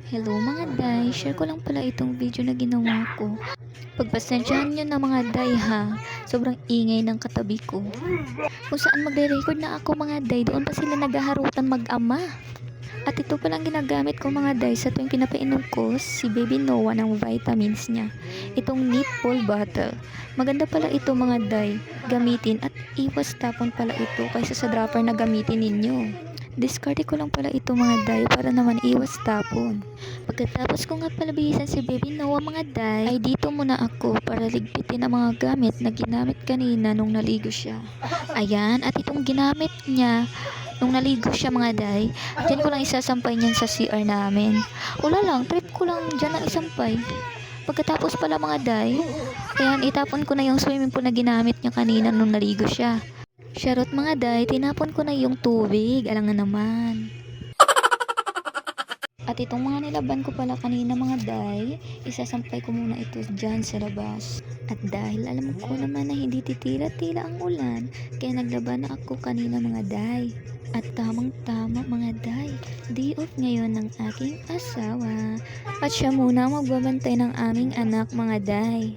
Hello mga day, share ko lang pala itong video na ginawa ko. Pagpasensyahan nyo na mga day ha, sobrang ingay ng katabi ko. Kung saan magre-record na ako mga day, doon pa sila naghaharutan mag-ama. At ito palang ginagamit ko mga day sa tuwing pinapainom ko si Baby Noah ng vitamins niya. Itong nipple bottle. Maganda pala ito mga day, gamitin at iwas tapon pala ito kaysa sa dropper na gamitin ninyo. Diskarte ko lang pala ito mga day para naman iwas tapon. Pagkatapos ko nga pala bihisan si Baby Noah mga day, ay dito muna ako para ligpitin ang mga gamit na ginamit kanina nung naligo siya. Ayan, at itong ginamit niya nung naligo siya mga day, dyan ko lang isasampay niyan sa CR namin. Wala lang, trip ko lang dyan ang isampay. Pagkatapos pala mga day, ayan, itapon ko na yung swimming pool na ginamit niya kanina nung naligo siya. Charot mga day, tinapon ko na yung tubig, alangan naman. At itong mga nilaban ko pala kanina mga day, isasampay ko muna ito dyan sa labas. At dahil alam ko naman na hindi titila-tila ang ulan, kaya naglaban na ako kanina mga day. At tamang-tama mga day, day off ngayon ng aking asawa. At siya muna magbabantay ng aming anak mga day.